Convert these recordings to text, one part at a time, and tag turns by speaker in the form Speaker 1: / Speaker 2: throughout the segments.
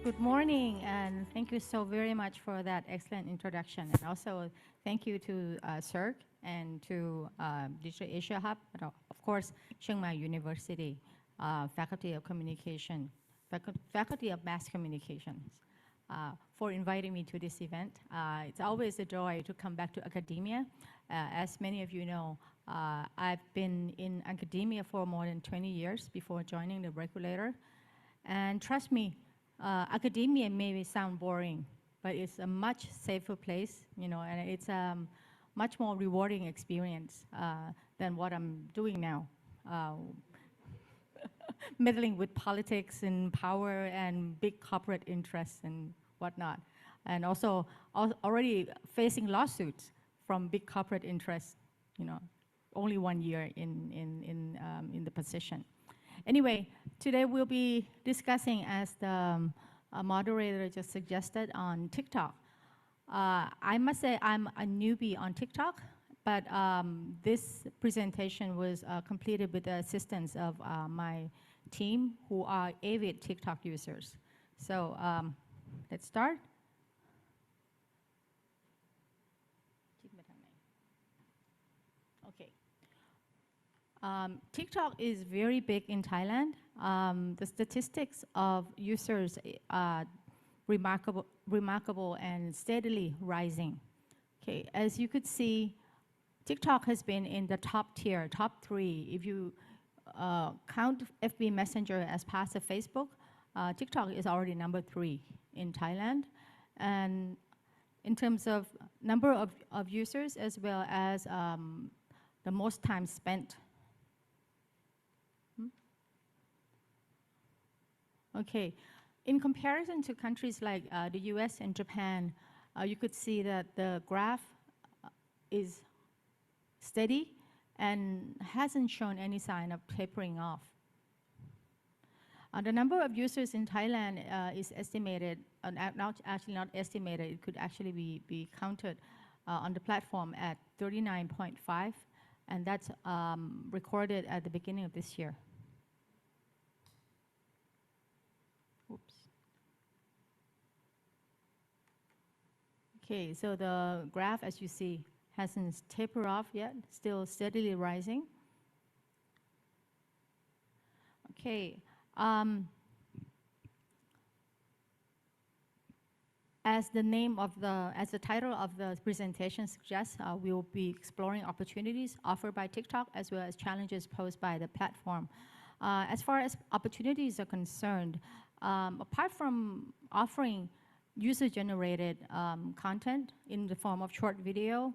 Speaker 1: Good morning, and thank you so very much for that excellent introduction. And also, thank you to CIRC and to Digital Asia Hub, but of course, Chiang Mai University, Faculty of Communication, Faculty of Mass Communications, for inviting me to this event. It's always a joy to come back to academia. As many of you know, I've been in academia for more than 20 years before joining the regulator. And trust me, academia may sound boring, but it's a much safer place, you know, and it's a much more rewarding experience than what I'm doing now, meddling with politics and power and big corporate interests and whatnot, and also already facing lawsuits from big corporate interests, you know, only 1 year in the position. Anyway, today we'll be discussing, as the moderator just suggested, on TikTok. I must say I'm a newbie on TikTok, but this presentation was completed with the assistance of my team, who are avid TikTok users. So let's start. Okay. TikTok is very big in Thailand. The statistics of users are remarkable and steadily rising. Okay, as you could see, TikTok has been in the top tier, top 3. If you count FB Messenger as part of Facebook, TikTok is already number 3 in Thailand. And in terms of number of users, as well as the most time spent. Okay, in comparison to countries like the US and Japan, you could see that the graph is steady and hasn't shown any sign of tapering off. The number of users in Thailand is estimated, not estimated, it could actually be counted on the platform at 39.5, and that's recorded at the beginning of this year. Oops. Okay, so the graph, as you see, hasn't tapered off yet, still steadily rising. Okay, as the title of the presentation suggests, we will be exploring opportunities offered by TikTok as well as challenges posed by the platform. As far as opportunities are concerned, apart from offering user-generated content in the form of short video,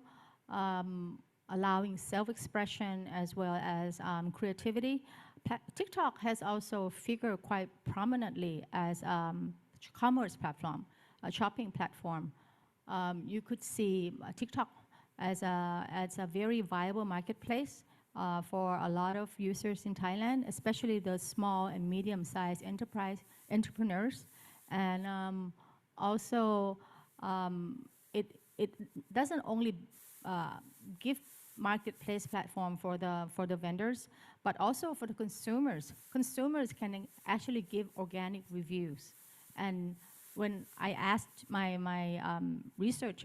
Speaker 1: allowing self-expression as well as creativity, TikTok has also figured quite prominently as a commerce platform, a shopping platform. You could see TikTok as a very viable marketplace for a lot of users in Thailand, especially the small and medium-sized entrepreneurs. And also, it doesn't only give marketplace platform for the vendors, but also for the consumers. Consumers can actually give organic reviews. And when I asked my research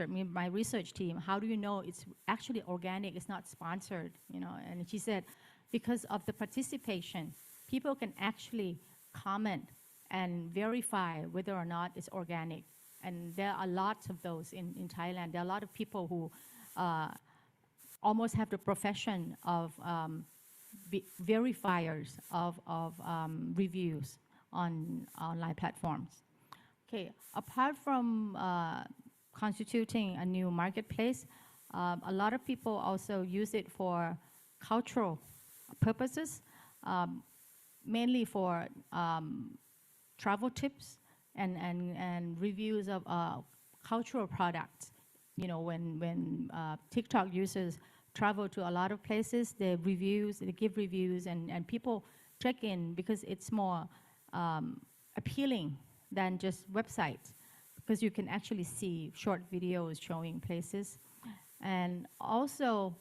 Speaker 1: team, how do you know it's actually organic, it's not sponsored, you know? And she said, because of the participation, people can actually comment and verify whether or not it's organic. And there are lots of those in Thailand. There are a lot of people who almost have the profession of verifiers of reviews on online platforms. Okay, apart from constituting a new marketplace, a lot of people also use it for cultural purposes, mainly for travel tips and reviews of cultural products. You know, when TikTok users travel to a lot of places, they give reviews, and people check in because it's more appealing than just websites, because you can actually see short videos showing places. And also,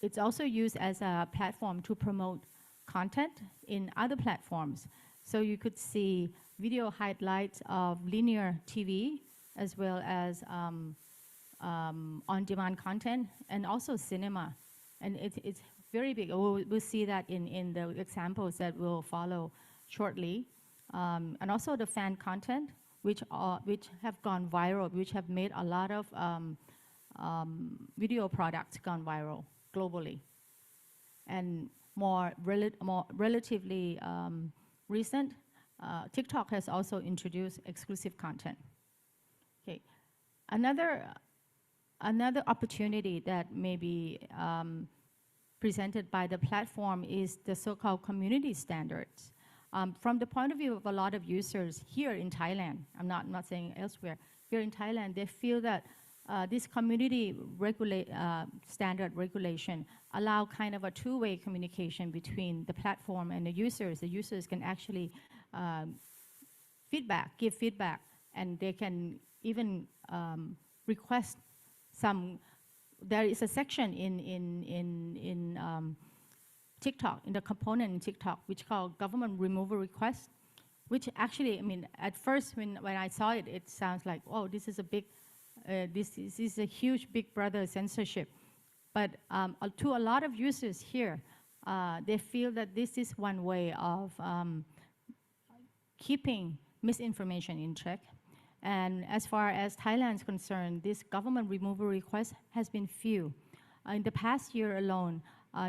Speaker 1: it's also used as a platform to promote content in other platforms. So you could see video highlights of linear TV as well as on-demand content and also cinema. And it's very big. We'll see that in the examples that will follow shortly. And also the fan content, which have gone viral, which have made a lot of video products gone viral globally. And more relatively recent, TikTok has also introduced exclusive content. Okay, another opportunity that may be presented by the platform is the so-called community standards. From the point of view of a lot of users here in Thailand, I'm not saying elsewhere, here in Thailand, they feel that this community standard regulation allow kind of a two-way communication between the platform and the users. The users can actually give feedback, and they can even request some. There is a section in TikTok, in the component in TikTok, which called government removal request, which actually, I mean, at first when I saw it, it sounds like, oh, this is a big, this is a huge Big Brother censorship. But to a lot of users here, they feel that this is one way of keeping misinformation in check. And as far as Thailand is concerned, this government removal request has been few. In the past year alone,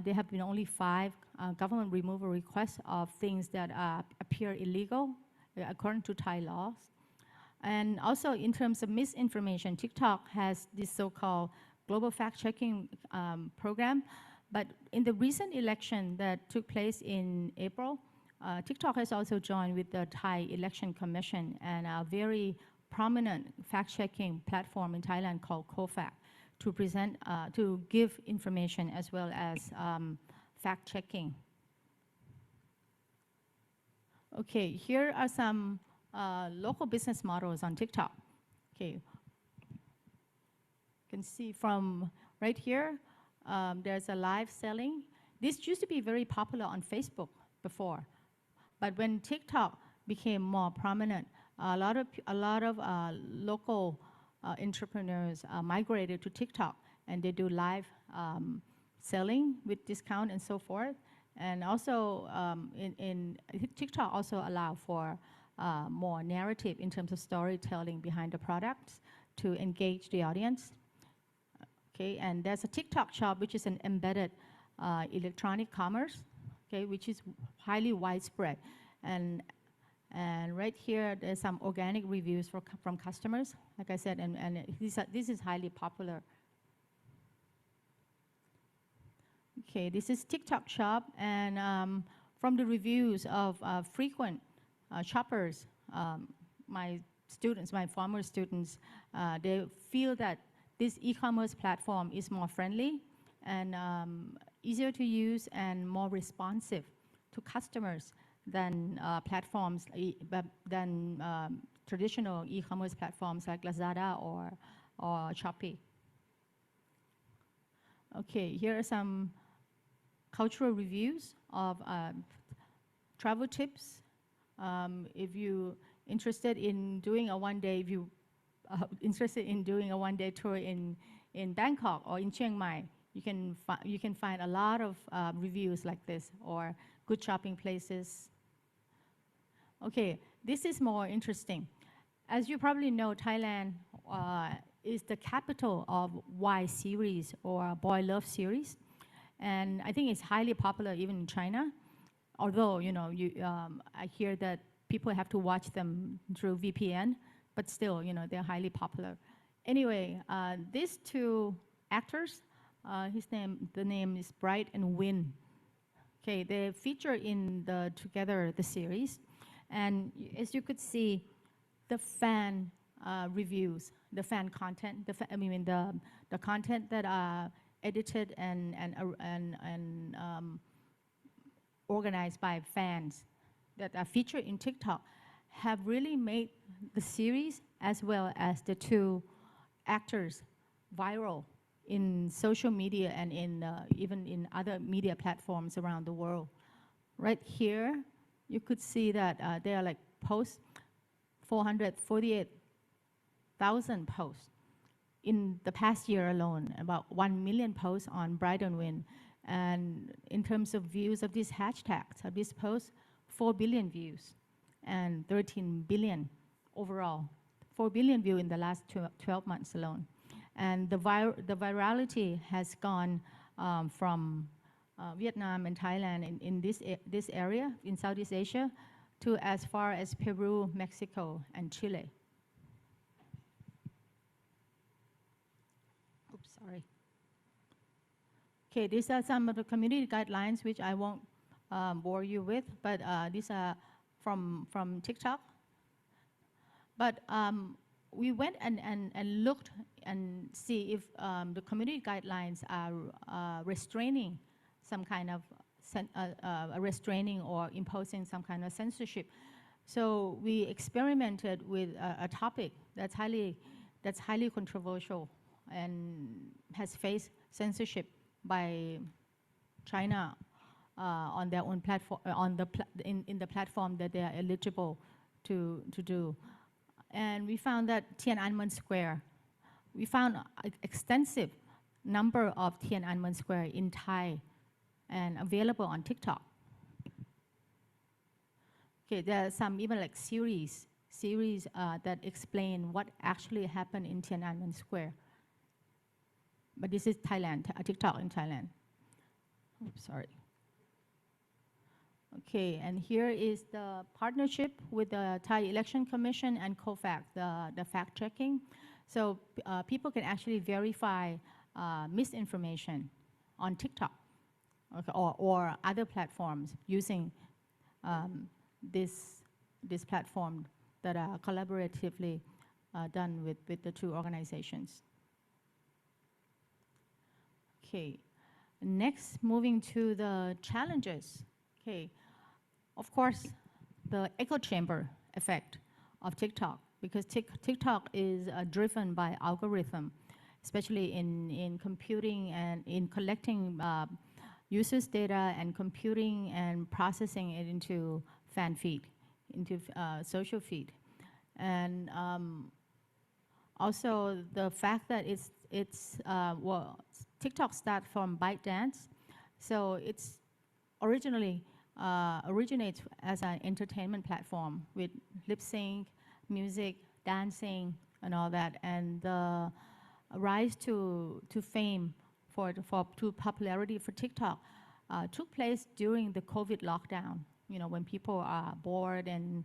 Speaker 1: there have been only 5 government removal requests of things that appear illegal according to Thai laws. And also in terms of misinformation, TikTok has this so-called global fact-checking program. But in the recent election that took place in April, TikTok has also joined with the Thai Election Commission and a very prominent fact-checking platform in Thailand called CoFact to present, to give information as well as fact-checking. Okay, here are some local business models on TikTok. Okay, you can see from right here, there's a live selling. This used to be very popular on Facebook before, but when TikTok became more prominent, a lot of local entrepreneurs migrated to TikTok, and they do live selling with discount and so forth. And also, TikTok also allow for more narrative in terms of storytelling behind the products to engage the audience. Okay, and there's a TikTok shop, which is an embedded electronic commerce, okay, which is highly widespread. And right here, there's some organic reviews from customers, like I said, and this is highly popular. Okay, this is TikTok shop, and from the reviews of frequent shoppers, my former students, they feel that this e-commerce platform is more friendly and easier to use and more responsive to customers than platforms, than traditional e-commerce platforms like Lazada or Shopee. Okay, here are some cultural reviews of travel tips. If you're interested in doing a one-day, one-day tour in Bangkok or in Chiang Mai, you can find a lot of reviews like this, or good shopping places. Okay, this is more interesting. As you probably know, Thailand is the capital of Y series or Boy Love series, and I think it's highly popular even in China. Although I hear that people have to watch them through VPN, but still, they're highly popular. Anyway, these 2 actors, the name is Bright and Win. Okay, they feature in the series, and as you could see, the fan reviews, the fan content, the content that are edited and organized by fans that are featured in TikTok have really made the series as well as the 2 actors viral in social media and even in other media platforms around the world. Right here, you could see that they are like posts, 448,000 posts in the past year alone, about 1 million posts on Bright and Wind. And in terms of views of these hashtags, of this post, 4 billion views and 13 billion overall. 4 billion views in the last 12 months alone. And the virality has gone from Vietnam and Thailand in this area, in Southeast Asia, to as far as Peru, Mexico, and Chile. Oops, sorry. Okay, these are some of the community guidelines, which I won't bore you with, but these are from TikTok. But we went and looked and see if the community guidelines are restraining some kind of restraining or imposing some kind of censorship. So we experimented with a topic that's highly controversial and has faced censorship by China on their own platform, in the platform that they are eligible to do. And we found that Tiananmen Square, we found an extensive number of Tiananmen Square in Thai and available on TikTok. Okay, there are some even like series that explain what actually happened in Tiananmen Square. But this is Thailand, TikTok in Thailand. Oops, sorry. Okay, and here is the partnership with the Thai Election Commission and COFAC, the fact checking. So people can actually verify misinformation on TikTok, okay, or other platforms using this platform that are collaboratively done with the two organizations. Okay, next, moving to the challenges. Okay, of course, the echo chamber effect of TikTok, because TikTok is driven by algorithm, especially in computing and in collecting users' data and computing and processing it into fan feed, into social feed. And also the fact that well, TikTok starts from ByteDance, so it's originally originates as an entertainment platform with lip sync, music, dancing, and all that. And the rise to fame to popularity for TikTok took place during the COVID lockdown. You know, when people are bored and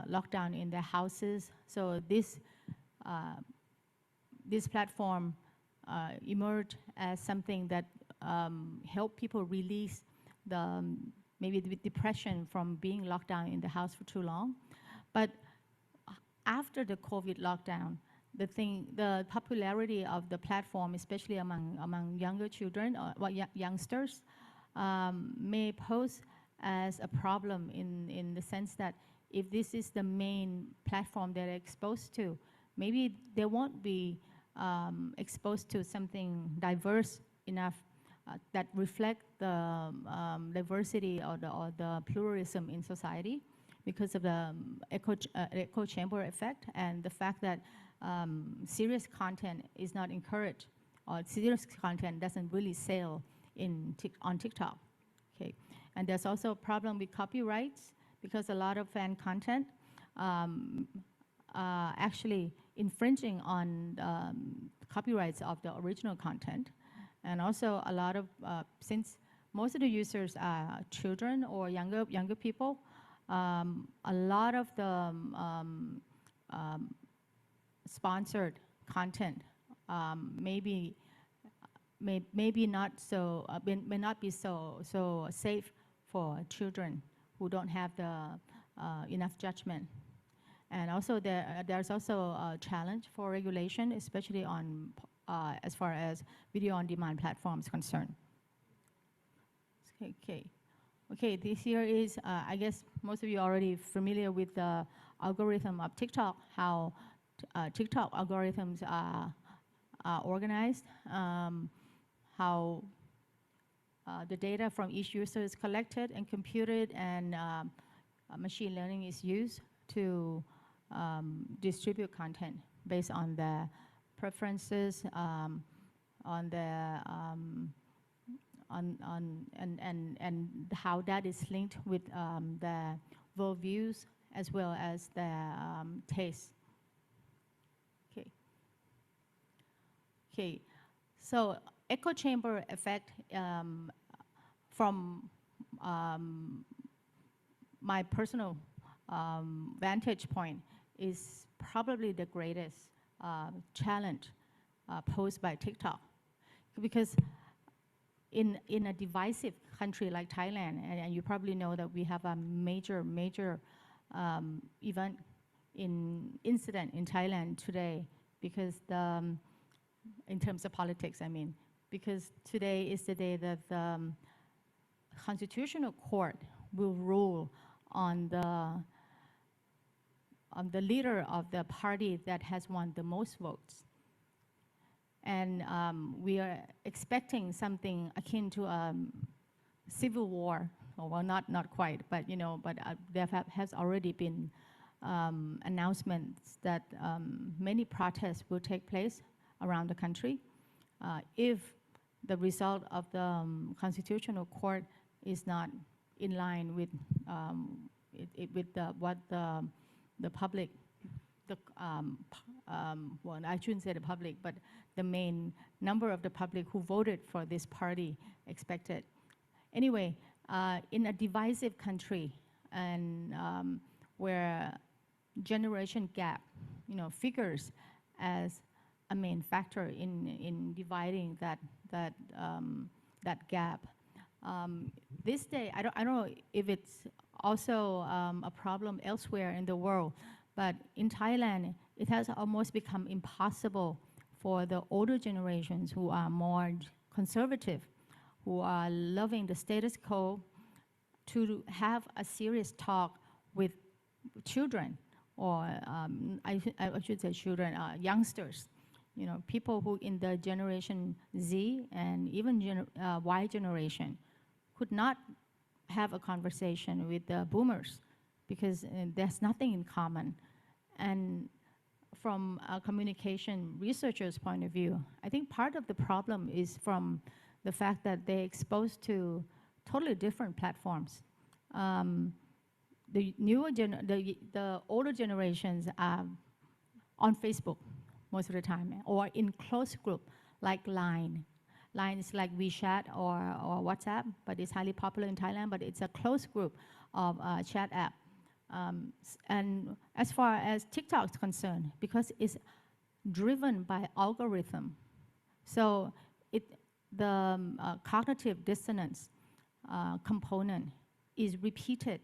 Speaker 1: locked down in their houses. So this platform emerged as something that helped people release maybe the depression from being locked down in the house for too long. But after the COVID lockdown, the popularity of the platform, especially among younger children or youngsters, may pose as a problem in the sense that if this is the main platform they're exposed to, maybe they won't be exposed to something diverse enough that reflect the diversity or the pluralism in society, because of the echo chamber effect and the fact that serious content is not encouraged, or serious content doesn't really sell on TikTok. Okay, and there's also a problem with copyrights, because a lot of fan content actually infringing on copyrights of the original content. And also a lot of, since most of the users are children or younger people, a lot of the sponsored content may not be so safe for children who don't have the enough judgment. And also there's also a challenge for regulation, especially on as far as video on demand platforms concerned. Okay, this here is, I guess most of you are already familiar with the algorithm of TikTok, how TikTok algorithms are organized, how the data from each user is collected and computed, and machine learning is used to distribute content based on their preferences, on their and how that is linked with their worldviews as well as their tastes. Okay, so echo chamber effect from my personal vantage point is probably the greatest challenge posed by TikTok, because in a divisive country like Thailand, and you probably know that we have a major incident in Thailand today, because in terms of politics, I mean, because today is the day that the Constitutional Court will rule on the leader of the party that has won the most votes. And we are expecting something akin to a civil war, or well, not quite, but there has already been announcements that many protests will take place around the country if the result of the Constitutional Court is not in line with what the public, well, I shouldn't say the public, but the main number of the public who voted for this party expected. Anyway, in a divisive country, and where generation gap, figures as a main factor in dividing that gap. This day, I don't know if it's also a problem elsewhere in the world, but in Thailand, it has almost become impossible for the older generations who are more conservative, who are loving the status quo, to have a serious talk with children, or I should say children, youngsters, people who in the generation Z and even Y generation could not have a conversation with the boomers, because there's nothing in common. And from a communication researcher's point of view, I think part of the problem is from the fact that they're exposed to totally different platforms. The older generations are on Facebook most of the time, or in close group like Line. Line is like WeChat or WhatsApp, but it's highly popular in Thailand, but it's a close group of chat app. And as far as TikTok is concerned, because it's driven by algorithm, so the cognitive dissonance component is repeated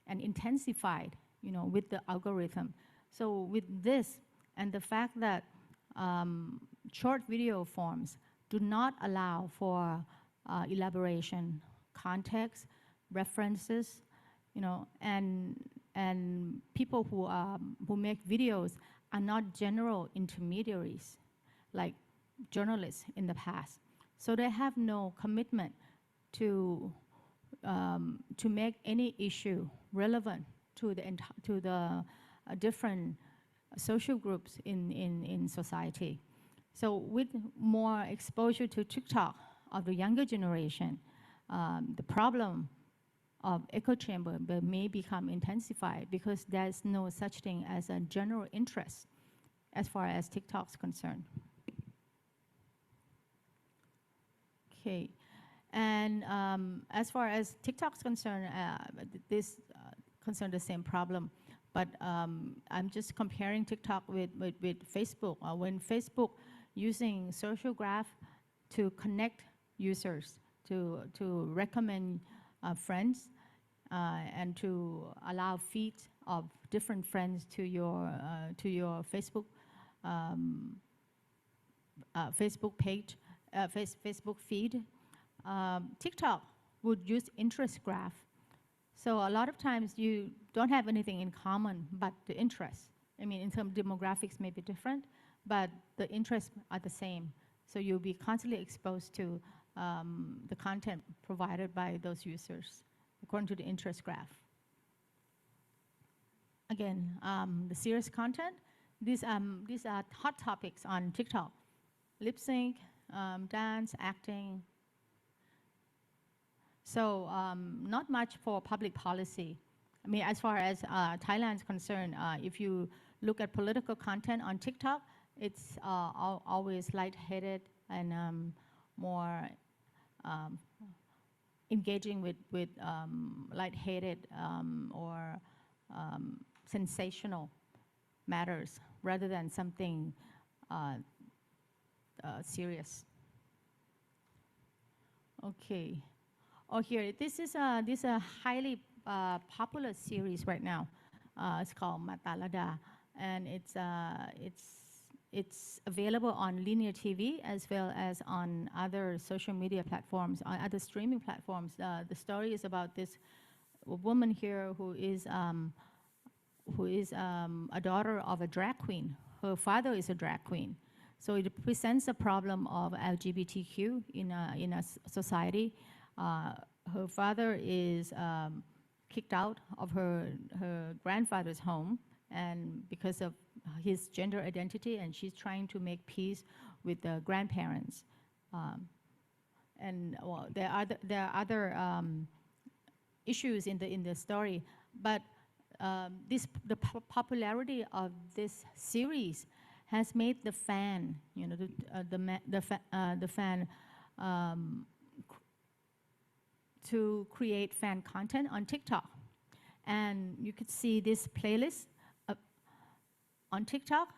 Speaker 1: and intensified, with the algorithm. So with this, and the fact that short video forms do not allow for elaboration, context, references, and people who make videos are not general intermediaries like journalists in the past. So they have no commitment to make any issue relevant to the different social groups in society. So with more exposure to TikTok of the younger generation, the problem of echo chamber may become intensified, because there's no such thing as a general interest as far as TikTok is concerned. Okay, and as far as TikTok is concerned, this concerns the same problem. But I'm just comparing TikTok with Facebook. When Facebook using social graph to connect users, to recommend friends, and to allow feeds of different friends to your Facebook Facebook page, Facebook feed. TikTok would use interest graph. So a lot of times you don't have anything in common but the interests. I mean, in terms of demographics may be different, but the interests are the same. So you'll be constantly exposed to the content provided by those users according to the interest graph. Again, the serious content, these are hot topics on TikTok. Lip sync, dance, acting. So not much for public policy. I mean, as far as Thailand is concerned, if you look at political content on TikTok, it's always light-headed and more engaging with light-headed or sensational matters rather than something serious. Okay. Oh, here, this is a highly popular series right now. It's called Matalada, and it's available on linear TV as well as on other social media platforms, on other streaming platforms. The story is about this woman here who is a daughter of a drag queen. Her father is a drag queen. So it presents a problem of LGBTQ in a society. Her father is kicked out of her grandfather's home, and because of his gender identity, and she's trying to make peace with the grandparents. And well, there are other issues in the story, but the popularity of this series has made the fan, you know, the fan to create fan content on TikTok. And you could see this playlist on TikTok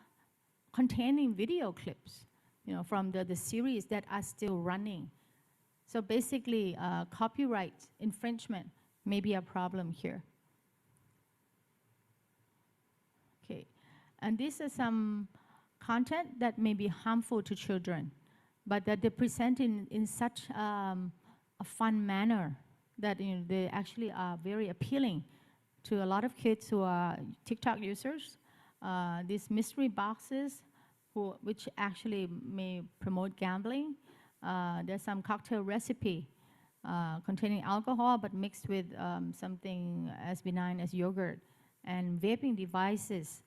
Speaker 1: containing video clips, you know, from the series that are still running. So basically, copyright infringement may be a problem here. Okay, and this is some content that may be harmful to children, but that they present in such a fun manner that, you know, they actually are very appealing to a lot of kids who are TikTok users. These mystery boxes, which actually may promote gambling. There's some cocktail recipe containing alcohol but mixed with something as benign as yogurt, and vaping devices,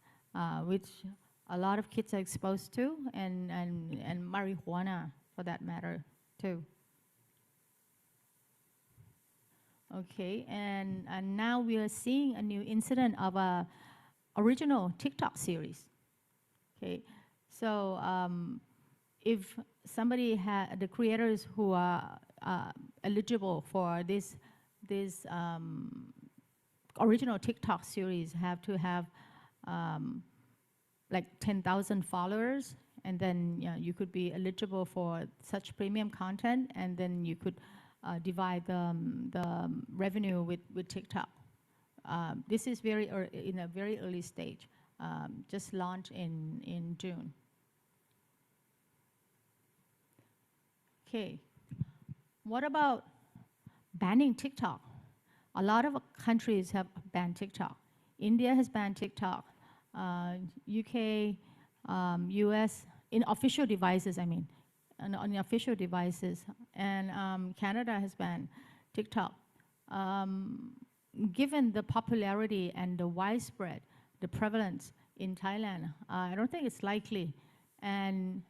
Speaker 1: which a lot of kids are exposed to, and marijuana for that matter too. Okay, and now we are seeing a new incident of a original TikTok series. Okay, so if somebody had the creators who are eligible for this original TikTok series have to have like 10,000 followers, and then, you know, you could be eligible for such premium content, and then you could divide the revenue with TikTok. This is in a very early stage, just launched in June. Okay, what about banning TikTok? A lot of countries have banned TikTok. India has banned TikTok. UK, US, in official devices, I mean, on the official devices, and Canada has banned TikTok. Given the popularity and the widespread, the prevalence in Thailand, I don't think it's likely. And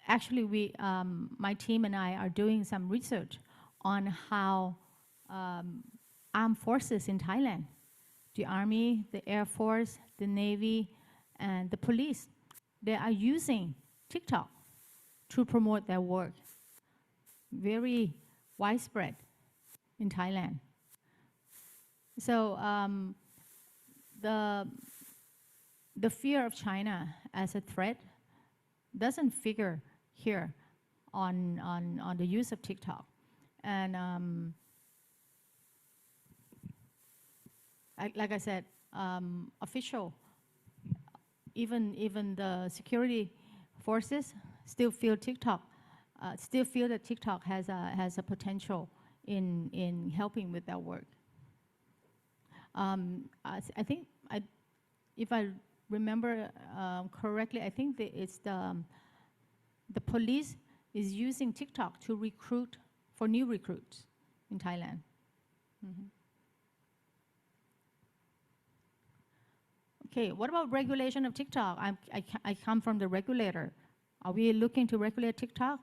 Speaker 1: actually, my team and I are doing some research on how armed forces in Thailand, the Army, the Air Force, the Navy, and the police, they are using TikTok to promote their work. Very widespread in Thailand. So the fear of China as a threat doesn't figure here on the use of TikTok. And like I said, official, even the security forces still feel TikTok, still feel that TikTok has a potential in helping with their work. I think, if I remember correctly, I think it's the police is using TikTok to recruit for new recruits in Thailand. Okay, what about regulation of TikTok? I come from the regulator. Are we looking to regulate TikTok?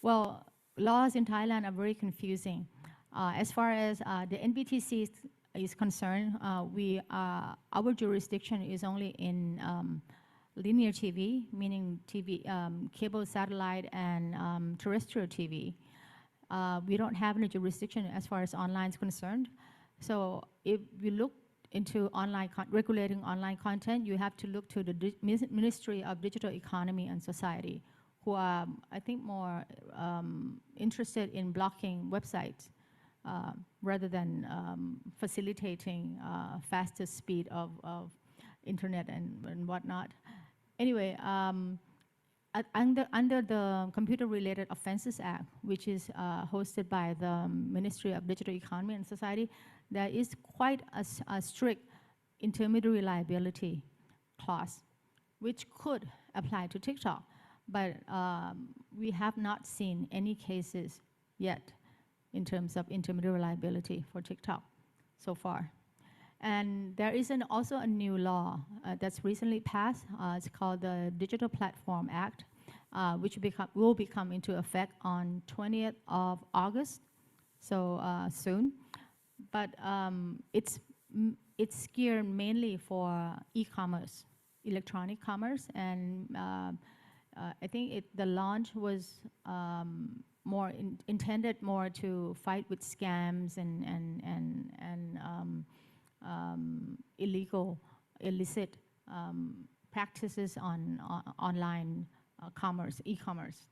Speaker 1: Well, laws in Thailand are very confusing. As far as the NBTC is concerned, our jurisdiction is only in linear TV, meaning TV, cable, satellite, and terrestrial TV. We don't have any jurisdiction as far as online is concerned. So if we look into regulating online content, you have to look to the Ministry of Digital Economy and Society, who are, I think, more interested in blocking websites rather than facilitating faster speed of internet and whatnot. Anyway, under the Computer-Related Offenses Act, which is hosted by the Ministry of Digital Economy and Society, there is quite a strict intermediary liability clause, which could apply to TikTok. But we have not seen any cases yet in terms of intermediary liability for TikTok so far. And there is also a new law that's recently passed. It's called the Digital Platform Act, which will become into effect on 20th of August, so soon. But it's geared mainly for e-commerce, electronic commerce, and I think the launch was intended more to fight with scams and illicit practices on online commerce, e-commerce.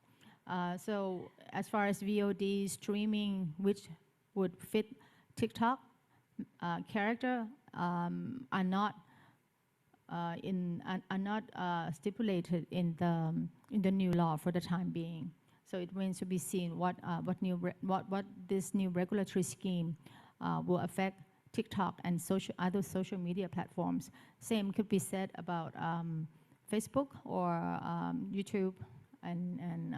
Speaker 1: So as far as VOD streaming, which would fit TikTok character, are not stipulated in the new law for the time being. So it remains to be seen what this new regulatory scheme will affect TikTok and other social media platforms. Same could be said about Facebook or YouTube and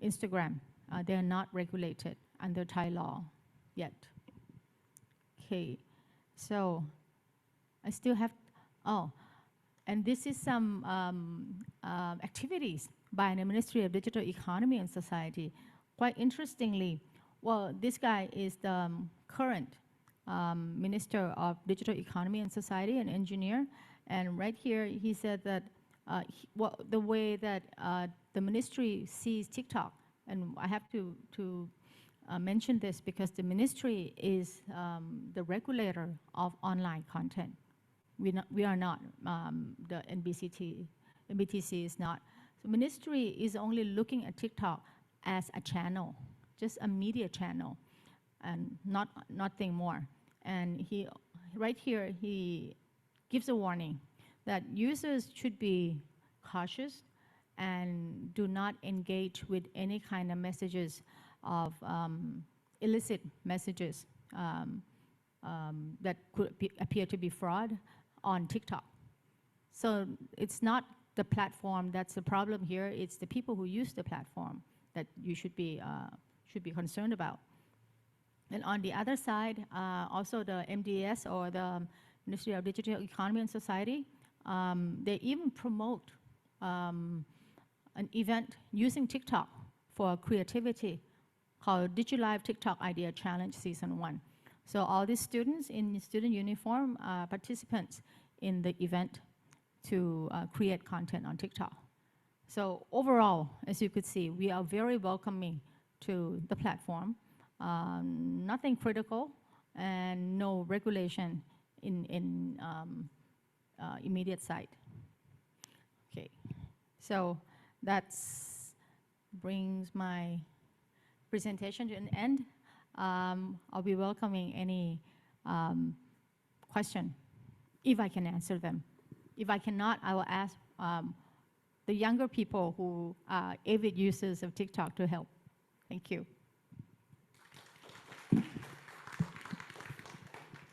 Speaker 1: Instagram. They are not regulated under Thai law yet. Okay, so I still have, and this is some activities by the Ministry of Digital Economy and Society. Quite interestingly, well, this guy is the current Minister of Digital Economy and Society, an engineer, and right here he said that the way that the ministry sees TikTok, and I have to mention this because the ministry is the regulator of online content. We are not, the NBTC is not. So ministry is only looking at TikTok as a channel, just a media channel, and nothing more. And right here, he gives a warning that users should be cautious and do not engage with any kind of messages of illicit messages that could appear to be fraud on TikTok. So it's not the platform that's the problem here, it's the people who use the platform that you should be concerned about. And on the other side, also the MDS, or the Ministry of Digital Economy and Society, they even promote an event using TikTok for creativity called DigiLive TikTok Idea Challenge Season 1. So all these students in student uniform are participants in the event to create content on TikTok. So overall, as you could see, we are very welcoming to the platform. Nothing critical and no regulation in immediate sight. Okay, so that brings my presentation to an end. I'll be welcoming any question, if I can answer them. If I cannot, I will ask the younger people who are avid users of TikTok to help. Thank you.